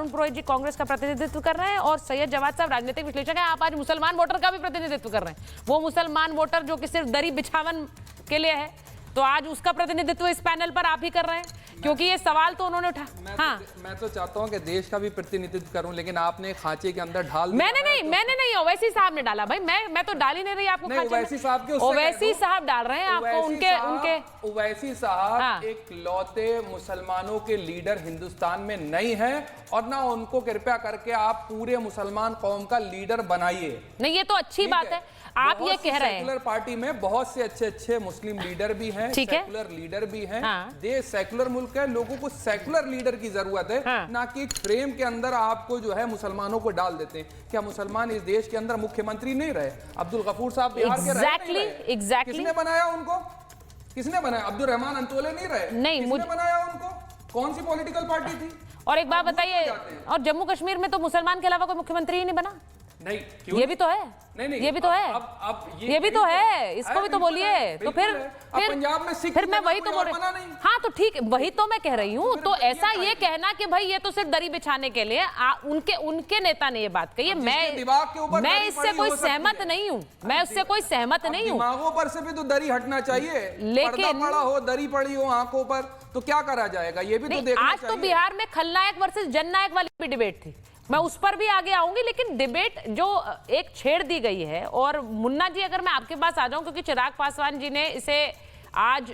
अरुण पुरोहित जी कांग्रेस का प्रतिनिधित्व कर रहे हैं और सैयद जवाद साहब राजनीतिक विश्लेषक हैं। आप आज मुसलमान वोटर का भी प्रतिनिधित्व कर रहे हैं, वो मुसलमान वोटर जो कि सिर्फ दरी बिछावन के लिए है, तो आज उसका प्रतिनिधित्व इस पैनल पर आप ही कर रहे हैं, क्योंकि ये सवाल तो उन्होंने उठा। मैं तो चाहता हूं कि देश का भी प्रतिनिधित्व करूं, लेकिन आपने खांचे के अंदर ढाल दिया। मैंने नहीं, ओवैसी साहब ने डाला भाई, मैं तो डाल ही नहीं रही आपको। ओवैसी साहब के ओवैसी साहब डाल रहे हैं आपको, उनके ओवैसी साहब एक लौते मुसलमानों के लीडर हिंदुस्तान में नहीं है, और ना उनको कृपया करके आप पूरे मुसलमान कौम का लीडर बनाइए। नहीं, ये तो अच्छी बात है, आप ये कह रहे हैं। सेकुलर पार्टी में बहुत से अच्छे मुस्लिम लीडर भी हैं, सेकुलर लीडर भी हैं। देश सेकुलर मुल्क है, लोगों को सेकुलर लीडर की जरूरत है, ना कि एक फ्रेम के अंदर आपको जो है मुसलमानों को डाल देते हैं। क्या मुसलमान इस देश के अंदर मुख्यमंत्री नहीं रहे? अब्दुल गफूर साहब बिहार के एग्जैक्टली किसने बनाया उनको? किसने बनाया? अब्दुल रहमान अंतोले नहीं रहे? नहीं, किसने बनाया उनको? कौन सी पॉलिटिकल पार्टी थी? और एक बात बताइए, और जम्मू कश्मीर में तो मुसलमान के अलावा कोई मुख्यमंत्री ही नहीं बना। नहीं, ये भी तो है। नहीं, ये भी तो है। ये भी तो है, इसको भी तो बोलिए। तो फिर पंजाब में सिख, फिर मैं वही तो बोल रही हूँ। हाँ तो ठीक, वही तो मैं कह रही हूँ। तो ऐसा ये कहना कि भाई ये तो सिर्फ दरी बिछाने के लिए, उनके नेता ने ये बात कही है, मैं इससे कोई सहमत नहीं हूँ, मैं उससे कोई सहमत नहीं हूँ। दिमागों पर से भी तो दरी हटना चाहिए, लेकिन पड़ा हो, दरी पड़ी हो आंखों पर, तो क्या करा जाएगा? ये भी तो देखना चाहिए। आज तो बिहार में खलनायक वर्सेस जननायक वाली भी डिबेट थी, मैं उस पर भी आगे आऊंगी, लेकिन डिबेट जो एक छेड़ दी गई है। और मुन्ना जी, अगर मैं आपके पास आ जाऊं, क्योंकि चिराग पासवान जी ने इसे आज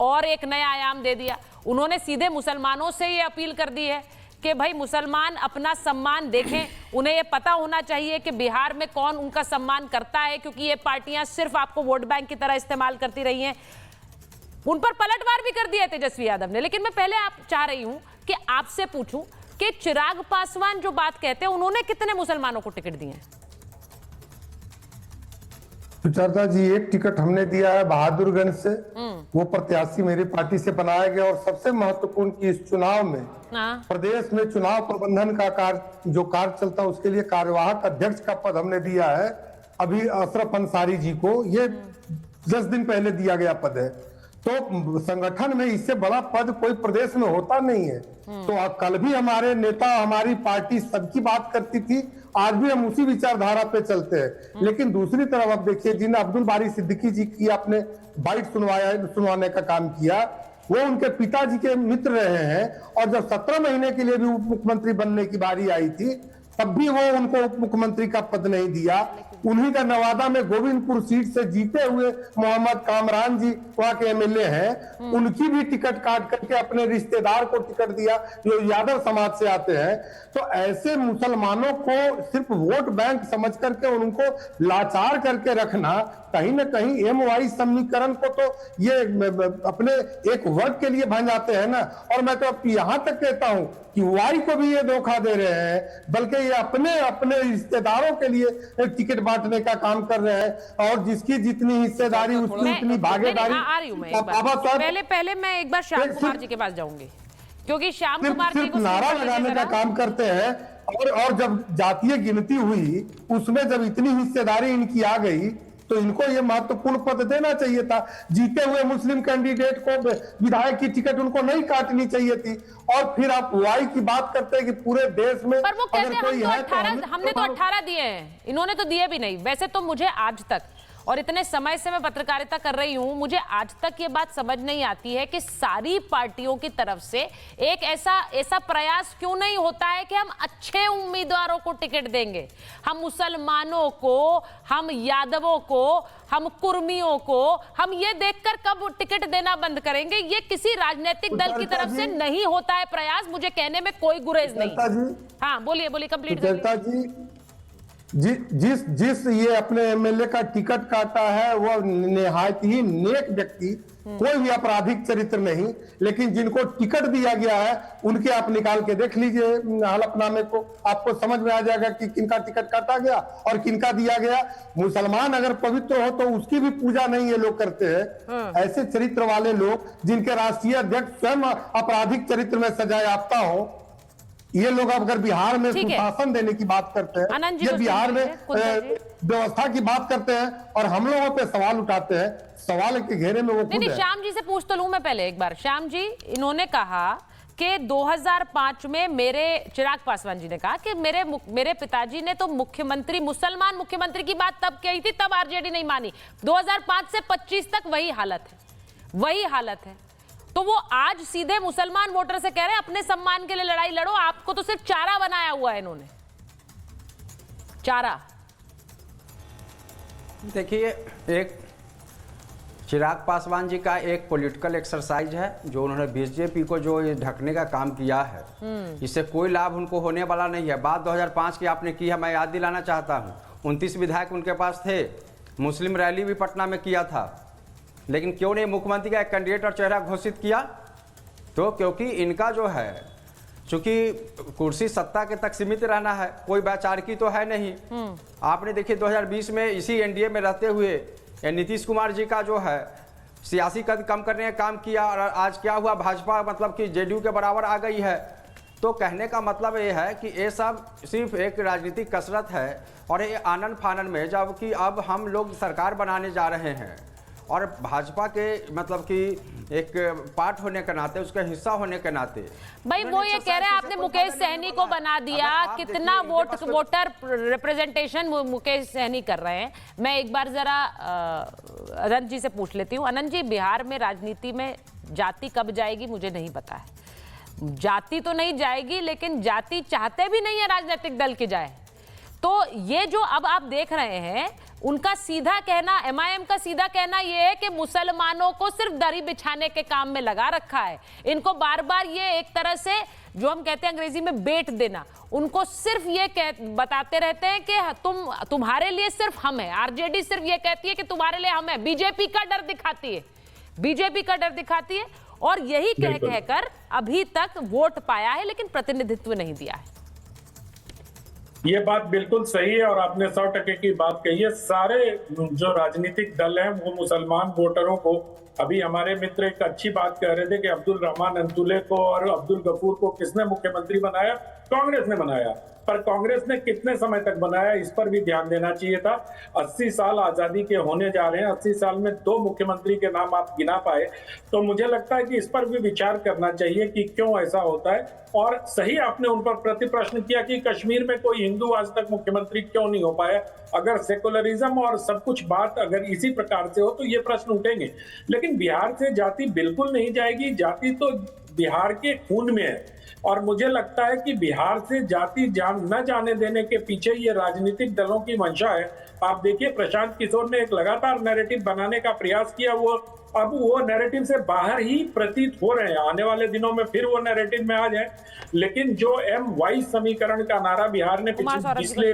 और एक नया आयाम दे दिया। उन्होंने सीधे मुसलमानों से ये अपील कर दी है कि भाई मुसलमान अपना सम्मान देखें, उन्हें ये पता होना चाहिए कि बिहार में कौन उनका सम्मान करता है, क्योंकि ये पार्टियां सिर्फ आपको वोट बैंक की तरह इस्तेमाल करती रही हैं। उन पर पलटवार भी कर दिया तेजस्वी यादव ने। लेकिन मैं पहले आप चाह रही हूं कि आपसे पूछूं कि चिराग पासवान जो बात कहते हैं, उन्होंने कितने मुसलमानों को टिकट दिए हैं? सुचरिता जी, एक टिकट हमने दिया है बहादुरगंज से, वो प्रत्याशी मेरी पार्टी से बनाया गया। और सबसे महत्वपूर्ण कि इस चुनाव में प्रदेश में चुनाव प्रबंधन का कार्य चलता है, उसके लिए कार्यवाहक अध्यक्ष का पद हमने दिया है अभी अशरफ अंसारी जी को। ये 10 दिन पहले दिया गया पद है। तो संगठन में इससे बड़ा पद कोई प्रदेश में होता नहीं है। तो कल भी हमारे नेता, हमारी पार्टी सबकी बात करती थी, आज भी हम उसी विचारधारा पे चलते हैं। लेकिन दूसरी तरफ आप देखिए, जिन अब्दुल बारी सिद्दीकी जी की आपने बाइट सुनवाने का काम किया, वो उनके पिताजी के मित्र रहे हैं। और जब 17 महीने के लिए भी उप मुख्यमंत्री बनने की बारी आई थी, तब भी वो उनको उप मुख्यमंत्री का पद नहीं दिया। उन्हीं का नवादा में गोविंदपुर सीट से जीते हुए मोहम्मद कामरान जी वहां के एमएलए हैं, उनकी भी टिकट काट करके अपने रिश्तेदार को टिकट दिया जो यादव समाज से आते हैं। तो ऐसे मुसलमानों को सिर्फ वोट बैंक समझ करके उनको लाचार करके रखना, कहीं ना कहीं एमवाई समीकरण को तो ये अपने एक वर्ग के लिए भंजाते हैं ना। और मैं तो यहां तक कहता हूं कि वाई को भी ये धोखा दे रहे हैं, बल्कि ये अपने रिश्तेदारों के लिए टिकट बांटने का काम कर रहे हैं। और जिसकी जितनी हिस्सेदारी उसकी उतनी भागीदारी। पहले मैं एक बार श्याम कुमार जी के पास जाऊंगी, क्योंकि श्याम कुमार जी को नारा लगाने का काम करते हैं। और जब जातीय गिनती हुई, उसमें जब इतनी हिस्सेदारी इनकी आ गई, तो इनको ये महत्वपूर्ण पद देना चाहिए था। जीते हुए मुस्लिम कैंडिडेट को विधायक की टिकट उनको नहीं काटनी चाहिए थी। और फिर आप वाई की बात करते हैं कि पूरे देश में, पर वो कहते हैं हमने तो 18 दिए हैं, इन्होंने तो दिए भी नहीं। वैसे तो मुझे आज तक, और इतने समय से मैं पत्रकारिता कर रही हूं, मुझे आज तक ये बात समझ नहीं आती है कि सारी पार्टियों की तरफ से एक ऐसा प्रयास क्यों नहीं होता है कि हम अच्छे उम्मीदवारों को टिकट देंगे। हम मुसलमानों को, हम यादवों को, हम कुर्मियों को, हम ये देखकर कब टिकट देना बंद करेंगे? ये किसी राजनीतिक दल की तरफ से नहीं होता है प्रयास, मुझे कहने में कोई गुरेज नहीं। हाँ बोलिए, कंप्लीट। जिस ये अपने एमएलए का टिकट काटा है, वो निहायत ही नेक व्यक्ति, कोई भी आपराधिक चरित्र नहीं। लेकिन जिनको टिकट दिया गया है, उनके आप निकाल के देख लीजिए हलफनामे को, आपको समझ में आ जाएगा कि किनका टिकट काटा गया और किनका दिया गया। मुसलमान अगर पवित्र हो तो उसकी भी पूजा नहीं ये लोग करते हैं। ऐसे चरित्र वाले लोग, जिनके राष्ट्रीय अध्यक्ष स्वयं आपराधिक चरित्र में सजाए याफ्ता हो, ये लोग अगर बिहार में सुशासन देने की बात करते हैं, ये बिहार में व्यवस्था की बात करते हैं, और हम लोगों पे सवाल उठाते हैं, सवाल के घेरे में वो नहीं, श्याम जी से पूछ तो लूं मैं पहले एक बार। श्याम जी, इन्होंने कहा कि 2005 में मेरे चिराग पासवान जी ने कहा कि मेरे पिताजी ने तो मुसलमान मुख्यमंत्री की बात तब कही थी, तब आरजेडी नहीं मानी। 2005 से 25 तक वही हालत है। तो वो आज सीधे मुसलमान वोटर से कह रहे हैं अपने सम्मान के लिए लड़ाई लड़ो, आपको तो सिर्फ चारा बनाया हुआ है इन्होंने, चारा। देखिए, एक चिराग पासवान जी का एक पॉलिटिकल एक्सरसाइज है जो उन्होंने बीजेपी को जो ये ढकने का काम किया है, इससे कोई लाभ उनको होने वाला नहीं है। बात 2005 की आपने की है, मैं याद दिलाना चाहता हूँ। 29 विधायक उनके पास थे, मुस्लिम रैली भी पटना में किया था, लेकिन क्यों नहीं मुख्यमंत्री का एक कैंडिडेट और चेहरा घोषित किया? तो क्योंकि इनका जो है, चूंकि कुर्सी सत्ता के तक सीमित रहना है, कोई वैचारिकी तो है नहीं। आपने देखिए 2020 में इसी एनडीए में रहते हुए नीतीश कुमार जी का जो है सियासी कद कम करने का काम किया, और आज क्या हुआ, भाजपा मतलब कि जेडीयू के बराबर आ गई है। तो कहने का मतलब ये है कि ये सब सिर्फ एक राजनीतिक कसरत है, और ये आनन फानन में, जबकि अब हम लोग सरकार बनाने जा रहे हैं और भाजपा के मतलब कि एक पार्ट होने के नाते, उसका हिस्सा होने के नाते भाई वो ये कह रहे हैं आपने मुकेश सहनी को बना दिया, कितना वोटर रिप्रेजेंटेशन मुकेश सहनी कर रहे हैं। मैं एक बार जरा अनंत जी से पूछ लेती हूँ। अनंत जी, बिहार में राजनीति में जाति कब जाएगी मुझे नहीं पता है। जाति तो नहीं जाएगी, लेकिन जाति चाहते भी नहीं है राजनीतिक दल की जाए। तो ये जो अब आप देख रहे हैं, उनका सीधा कहना, एमआईएम का सीधा कहना यह है कि मुसलमानों को सिर्फ दरी बिछाने के काम में लगा रखा है। इनको बार बार ये एक तरह से जो हम कहते हैं अंग्रेजी में बेट देना, उनको सिर्फ ये बताते रहते हैं कि तुम्हारे लिए सिर्फ हम हैं। आरजेडी सिर्फ ये कहती है कि तुम्हारे लिए हम हैं। बीजेपी का डर दिखाती है, और यही कहकर अभी तक वोट पाया है, लेकिन प्रतिनिधित्व नहीं दिया है। ये बात बिल्कुल सही है और आपने 100% की बात कही है। सारे जो राजनीतिक दल हैं वो मुसलमान वोटरों को, अभी हमारे मित्र एक अच्छी बात कह रहे थे कि अब्दुल रहमान अंतुले को और अब्दुल गफूर को किसने मुख्यमंत्री बनाया? कांग्रेस ने बनाया। पर कांग्रेस ने कितने समय तक बनाया, इस पर भी ध्यान देना चाहिए था। 80 साल आजादी के होने जा रहे हैं, 80 साल में 2 मुख्यमंत्री के नाम आप गिना पाए, तो मुझे लगता है कि इस पर भी विचार करना चाहिए कि क्यों ऐसा होता है। और सही आपने उन पर प्रति प्रश्न किया कि कश्मीर में कोई हिंदू आज तक मुख्यमंत्री क्यों नहीं हो पाया। अगर सेकुलरिज्म और सब कुछ बात अगर इसी प्रकार से हो तो ये प्रश्न उठेंगे, लेकिन बिहार से जाति बिल्कुल नहीं जाएगी। जाति तो बिहार के खून में है, और मुझे लगता है कि बिहार से जाति न जाने देने के पीछे ये राजनीतिक दलों की मंशा है। आप देखिए, प्रशांत किशोर ने एक लगातार नैरेटिव बनाने का प्रयास किया, अब वो नैरेटिव से बाहर ही प्रतीत हो रहे हैं। आने वाले दिनों में फिर वो नैरेटिव में आ जाए। लेकिन जो M-वाई समीकरण का नारा बिहार ने पिछले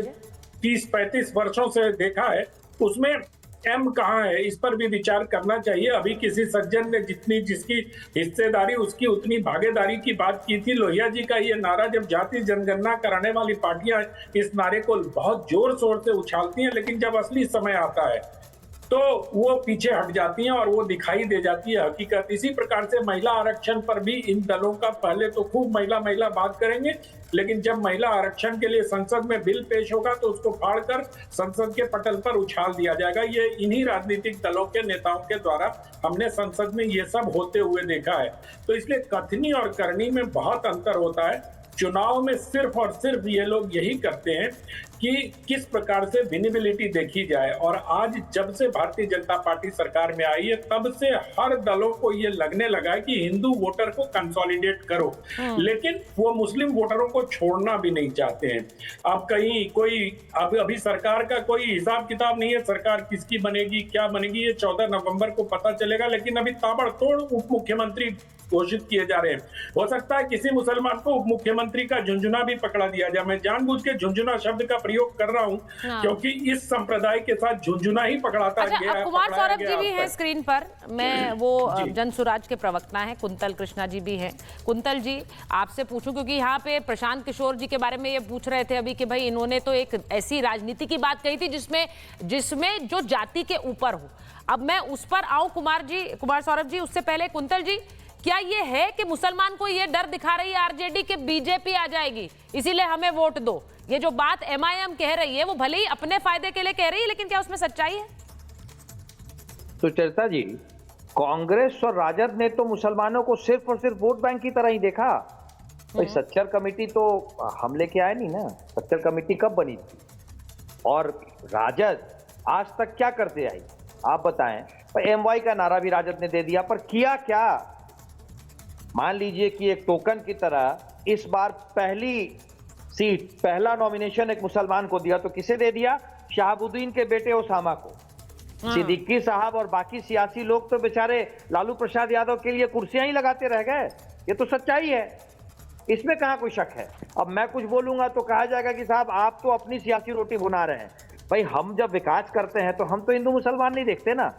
30-35 वर्षों से देखा है, उसमें M कहाँ है, इस पर भी विचार करना चाहिए। अभी किसी सज्जन ने जिसकी हिस्सेदारी उसकी उतनी भागीदारी की बात की थी। लोहिया जी का ये नारा, जब जाति जनगणना कराने वाली पार्टियां इस नारे को बहुत जोर शोर से उछालती हैं, लेकिन जब असली समय आता है तो वो पीछे हट जाती हैं और वो दिखाई दे जाती है हकीकत। इसी प्रकार से महिला आरक्षण पर भी इन दलों का, पहले तो खूब महिला बात करेंगे, लेकिन जब महिला आरक्षण के लिए संसद में बिल पेश होगा तो उसको फाड़कर संसद के पटल पर उछाल दिया जाएगा। ये इन्हीं राजनीतिक दलों के नेताओं के द्वारा हमने संसद में ये सब होते हुए देखा है। तो इसलिए कथनी और करनी में बहुत अंतर होता है। चुनाव में सिर्फ और सिर्फ ये लोग यही करते हैं कि किस प्रकार से विजिबिलिटी देखी जाए। और आज जब से भारतीय जनता पार्टी सरकार में आई है, तब से हर दलों को ये लगने लगा है कि हिंदू वोटर को कंसोलिडेट करो, लेकिन वो मुस्लिम वोटरों को छोड़ना भी नहीं चाहते हैं। अब कहीं कोई अभी सरकार का कोई हिसाब किताब नहीं है, सरकार किसकी बनेगी, क्या बनेगी, ये 14 नवंबर को पता चलेगा। लेकिन अभी ताबड़तोड़ उप मुख्यमंत्री घोषित किए जा रहे हैं। हो सकता है किसी मुसलमान को उप मुख्यमंत्री का झुंझुना भी पकड़ा दिया जाए। मैं जानबूझ के झुंझुना शब्द का प्रयोग कर रहा हूं, क्योंकि इस संप्रदाय के साथ झुंझुना ही पकड़ाता गया है। कुमार सौरभ जी भी हैं स्क्रीन पर, मैं वो जनसुराज के प्रवक्ता हैं, कुंतल कृष्णा जी भी हैं। कुंतल जी, आपसे पूछूं, क्योंकि यहाँ पे प्रशांत किशोर जी के बारे में ये पूछ रहे थे अभी कि भाई इन्होंने तो एक ऐसी राजनीति की बात कही थी जिसमें जो जाति के ऊपर हो। अब मैं उस पर आऊं कुमार सौरभ जी, उससे पहले कुंतल जी, क्या ये है कि मुसलमान को ये डर दिखा रही है आरजेडी कि बीजेपी आ जाएगी इसीलिए हमें वोट दो? ये जो बात एमआईएम कह रही है वो भले ही अपने फायदे के लिए कह रही है, लेकिन क्या उसमें सच्चाई है? तो चर्चा जी, कांग्रेस और राजद ने तो मुसलमानों को सिर्फ और सिर्फ वोट बैंक की तरह ही देखा। भाई सच्चर कमेटी तो हम लेके आए नहीं ना, सच्चर कमेटी कब बनी थी? और राजद आज तक क्या करते आई आप बताएं? एमवाई का नारा भी राजद ने दे दिया, पर किया क्या? मान लीजिए कि एक टोकन की तरह इस बार पहली सीट, पहला नॉमिनेशन एक मुसलमान को दिया, तो किसे दे दिया? शहाबुद्दीन के बेटे ओसामा को। सिद्दीकी साहब और बाकी सियासी लोग तो बेचारे लालू प्रसाद यादव के लिए कुर्सियां ही लगाते रह गए। ये तो सच्चाई है, इसमें कहां कोई शक है। अब मैं कुछ बोलूंगा तो कहा जाएगा कि साहब आप तो अपनी सियासी रोटी बुना रहे हैं। भाई हम जब विकास करते हैं तो हम तो हिंदू मुसलमान नहीं देखते ना।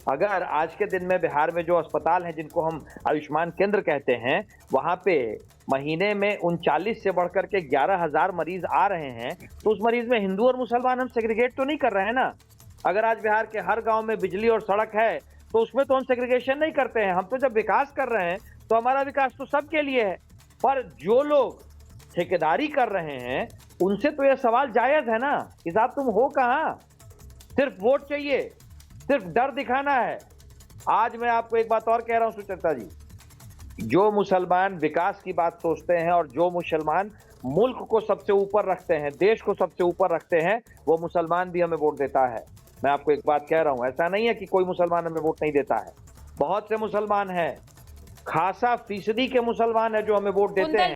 अगर आज के दिन में बिहार में जो अस्पताल हैं जिनको हम आयुष्मान केंद्र कहते हैं, वहां पे महीने में 39 से बढ़कर के 11,000 मरीज आ रहे हैं, तो उस मरीज में हिंदू और मुसलमान हम सेग्रीगेट तो नहीं कर रहे हैं ना। अगर आज बिहार के हर गांव में बिजली और सड़क है तो उसमें तो हम सेग्रीगेशन नहीं करते हैं। हम तो जब विकास कर रहे हैं तो हमारा विकास तो सबके लिए है। पर जो लोग ठेकेदारी कर रहे हैं उनसे तो यह सवाल जायज है ना कि साहब तुम हो कहां? सिर्फ वोट चाहिए, सिर्फ डर दिखाना है। आज मैं आपको एक बात और कह रहा हूं सुचेता जी, जो मुसलमान विकास की बात सोचते हैं और जो मुसलमान मुल्क को सबसे ऊपर रखते हैं, देश को सबसे ऊपर रखते हैं, वो मुसलमान भी हमें वोट देता है। मैं आपको एक बात कह रहा हूं, ऐसा नहीं है कि कोई मुसलमान हमें वोट नहीं देता है। बहुत से मुसलमान हैं, खासा फीसदी के मुसलमान है जो हमें वोट देते हैं।